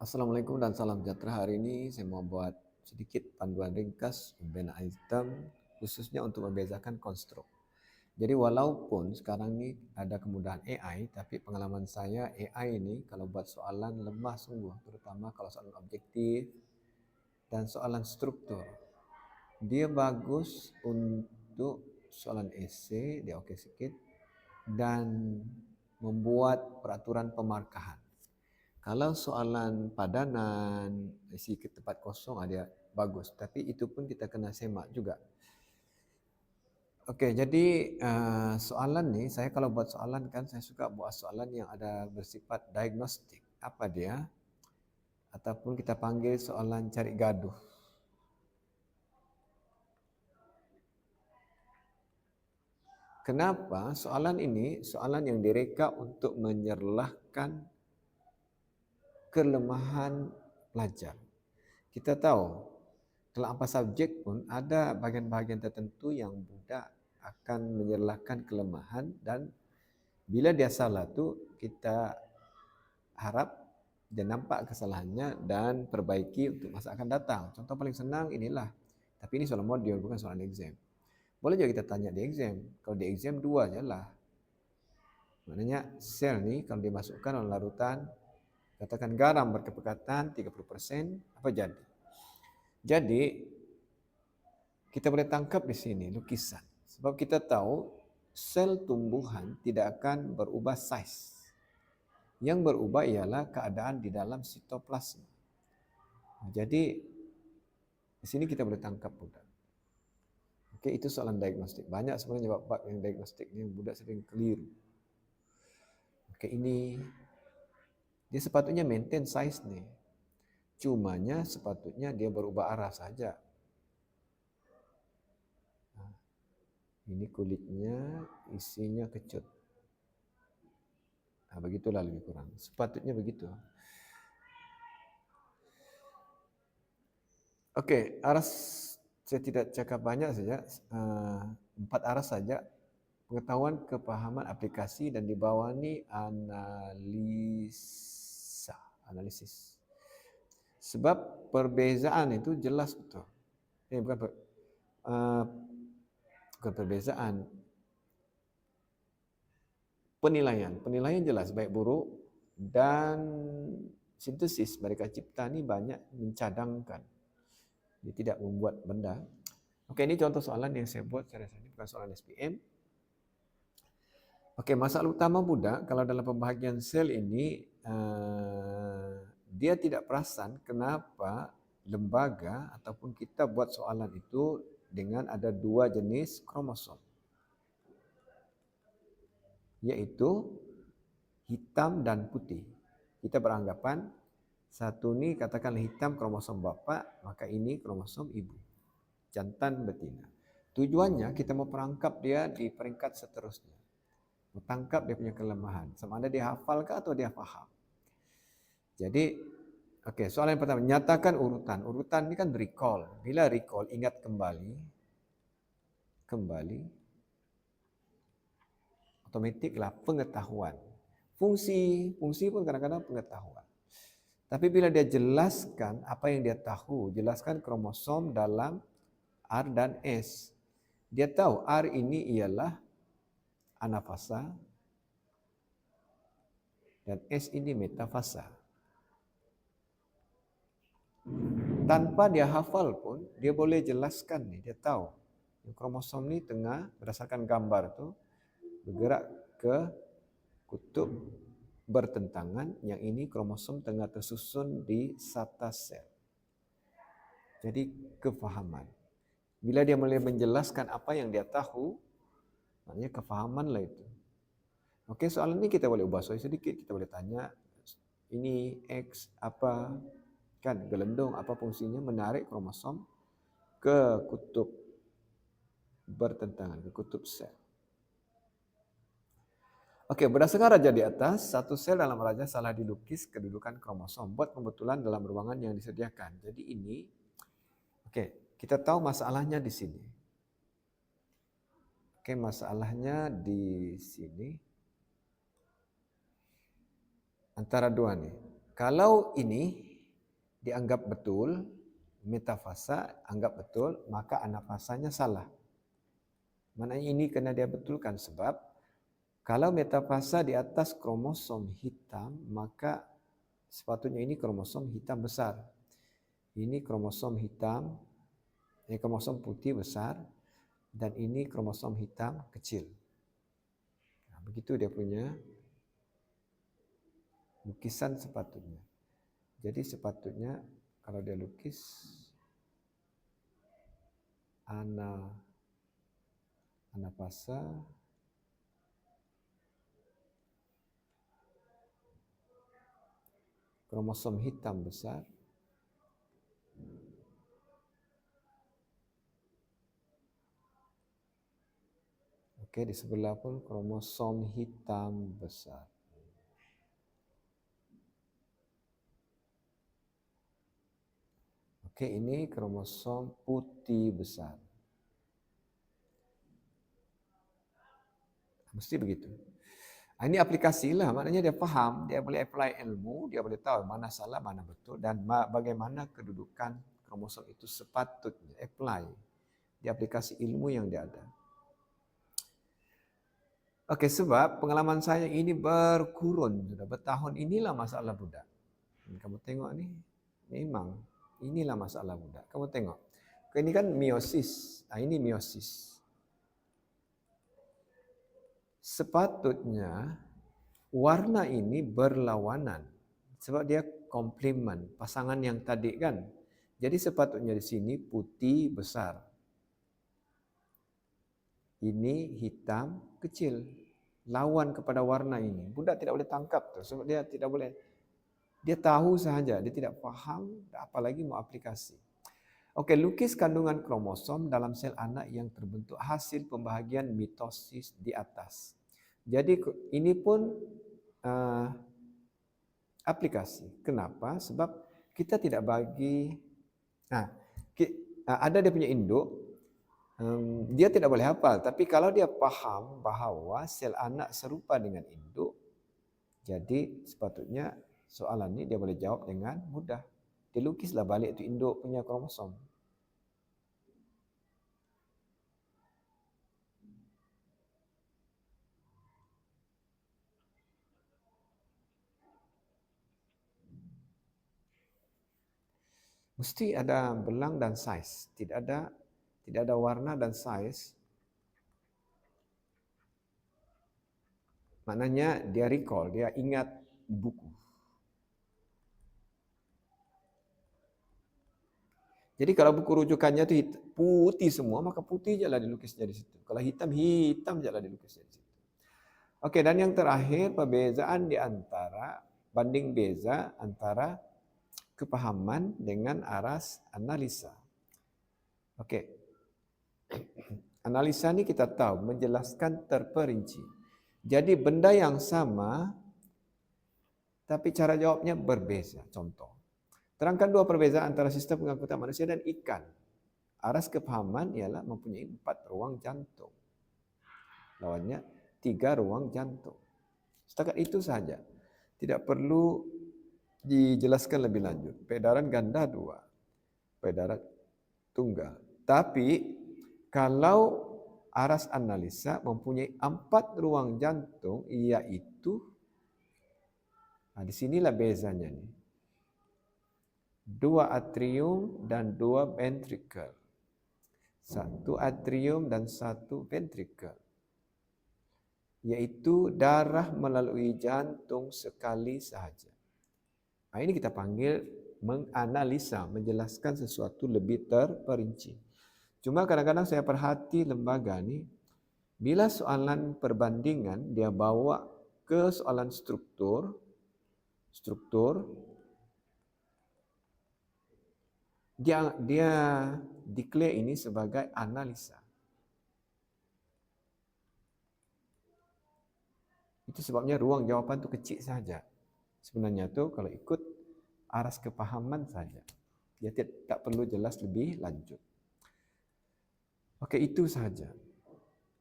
Assalamualaikum dan salam sejahtera. Hari ini saya mau buat sedikit panduan ringkas pembinaan item khususnya untuk membezakan konstruk. Jadi walaupun sekarang ni ada kemudahan AI, tapi pengalaman saya AI ini kalau buat soalan lemah sungguh, terutama kalau soalan objektif dan soalan struktur. Dia bagus untuk soalan esei, dia okey sikit, dan membuat peraturan pemarkahan. Kalau soalan padanan, isi ke tempat kosong ada bagus. Tapi itu pun kita kena semak juga. Okey, jadi soalan ni, saya kalau buat soalan kan, saya suka buat soalan yang ada bersifat diagnostik. Apa dia? Ataupun kita panggil soalan cari gaduh. Kenapa? Soalan ini, soalan yang direka untuk menyerlahkan kelemahan pelajar. Kita tahu, dalam apa subjek pun ada bahagian-bahagian tertentu yang budak akan menyerlahkan kelemahan dan bila dia salah tu kita harap dia nampak kesalahannya dan perbaiki untuk masa akan datang. Contoh paling senang inilah. Tapi ini soalan modul bukan soalan exam. Boleh juga kita tanya di exam. Kalau di exam dua je lah. Maknanya sel ni kalau dimasukkan dalam larutan katakan garam berkepekatan 30%, apa jadi? Jadi kita boleh tangkap di sini lukisan. Sebab kita tahu sel tumbuhan tidak akan berubah saiz. Yang berubah ialah keadaan di dalam sitoplasma. Jadi di sini kita boleh tangkap budak. Okey, itu soalan diagnostik. Banyak sebenarnya bab-bab yang diagnostik ni budak sering keliru. Okey, ini dia sepatutnya maintain saiz ni. Cumanya sepatutnya dia berubah arah saja. Ini kulitnya, isinya kecut. Begitulah lebih kurang. Sepatutnya begitu. Okey, aras saya tidak cakap banyak saja. 4 aras saja. Pengetahuan, kepahaman, aplikasi dan di bawah ni analisis. Sebab perbezaan itu jelas betul. Bukan perbezaan. Penilaian jelas baik buruk dan sintesis mereka cipta ni banyak mencadangkan. Dia tidak membuat benda. Okey, ini contoh soalan yang saya buat secara sendiri, bukan soalan SPM. Okey, masalah utama budak kalau dalam pembahagian sel ini dia tidak perasan kenapa lembaga ataupun kita buat soalan itu dengan ada dua jenis kromosom. Iaitu hitam dan putih. Kita beranggapan satu ni katakanlah hitam kromosom bapa, maka ini kromosom ibu. Jantan betina. Tujuannya kita mau perangkap dia di peringkat seterusnya. Tangkap dia punya kelemahan. Sama ada dia hafalkah atau dia faham. Jadi, okey, soalan yang pertama, nyatakan urutan. Urutan ini kan recall. Bila recall, ingat kembali, otomatiklah pengetahuan. Fungsi pun kadang-kadang pengetahuan. Tapi bila dia jelaskan apa yang dia tahu, jelaskan kromosom dalam R dan S. Dia tahu R ini ialah anafasa dan S ini metafasa. Tanpa dia hafal pun, dia boleh jelaskan ni, dia tahu. Kromosom ni tengah berdasarkan gambar tu bergerak ke kutub bertentangan, yang ini kromosom tengah tersusun di sata sel. Jadi kefahaman. Bila dia boleh menjelaskan apa yang dia tahu, maknanya kefahaman lah itu. Okey, soalan ini kita boleh ubah sedikit, kita boleh tanya ini X apa, kan gelendung apa fungsinya menarik kromosom ke kutub bertentangan, ke kutub sel. Okey, berdasarkan raja di atas, satu sel dalam raja salah dilukis kedudukan kromosom. Buat pembetulan dalam ruangan yang disediakan. Jadi ini, okey, kita tahu masalahnya di sini. Okey, masalahnya di sini. Antara dua ni. Kalau ini, dianggap betul, metafasa anggap betul, maka anafasanya salah. Maknanya ini kena dia betulkan sebab kalau metafasa di atas kromosom hitam, maka sepatutnya ini kromosom hitam besar. Ini kromosom hitam, kromosom putih besar, dan ini kromosom hitam kecil. Nah, begitu dia punya lukisan sepatutnya. Jadi sepatutnya kalau dia lukis anafasa kromosom hitam besar, oke, di sebelah pun kromosom hitam besar. Oke, ini kromosom putih besar. Mesti begitu. Ini aplikasi lah, maknanya dia faham, dia boleh apply ilmu, dia boleh tahu mana salah, mana betul, dan bagaimana kedudukan kromosom itu sepatutnya apply di aplikasi ilmu yang dia ada. Oke, sebab pengalaman saya ini berkurun, sudah bertahun inilah masalah budak. Kamu tengok ni, memang inilah masalah budak. Kamu tengok, ini kan meiosis, ini meiosis. Sepatutnya warna ini berlawanan sebab dia komplement pasangan yang tadi kan. Jadi sepatutnya di sini putih besar. Ini hitam kecil. Lawan kepada warna ini. Budak tidak boleh tangkap tu sebab dia tidak boleh. Dia tahu sahaja, dia tidak faham apalagi mau aplikasi. Okey, lukis kandungan kromosom dalam sel anak yang terbentuk hasil pembahagian mitosis di atas. Jadi ini pun aplikasi. Kenapa? Sebab kita tidak bagi ada dia punya induk, dia tidak boleh hafal. Tapi kalau dia faham bahawa sel anak serupa dengan induk, jadi sepatutnya soalan ini dia boleh jawab dengan mudah. Dia lukislah balik itu induk punya kromosom. Mesti ada belang dan saiz. Tidak ada warna dan saiz. Maknanya dia recall, dia ingat buku. Jadi kalau buku rujukannya itu putih semua, maka putih je lah dilukisnya di situ. Kalau hitam, hitam je lah dilukisnya di situ. Okey, dan yang terakhir, perbezaan di antara, banding beza antara kepahaman dengan aras analisa. Okey. Analisa ni kita tahu menjelaskan terperinci. Jadi benda yang sama tapi cara jawabnya berbeza. Contoh, terangkan dua perbezaan antara sistem pengangkutan manusia dan ikan. Aras kepahaman ialah mempunyai 4 ruang jantung. Lawannya 3 ruang jantung. Setakat itu sahaja. Tidak perlu dijelaskan lebih lanjut. Peredaran ganda 2. Peredaran tunggal. Tapi kalau aras analisa mempunyai 4 ruang jantung, iaitu di sinilah bezanya nih. 2 atrium dan 2 ventricle. 1 atrium dan 1 ventricle. Iaitu darah melalui jantung sekali sahaja. Ini kita panggil menganalisa, menjelaskan sesuatu lebih terperinci. Cuma kadang-kadang saya perhati lembaga ni, bila soalan perbandingan dia bawa ke soalan struktur, dia declare ini sebagai analisa. Itu sebabnya ruang jawapan tu kecil saja. Sebenarnya tu kalau ikut aras kepahaman saja. Dia tak perlu jelas lebih lanjut. Okey, itu sahaja.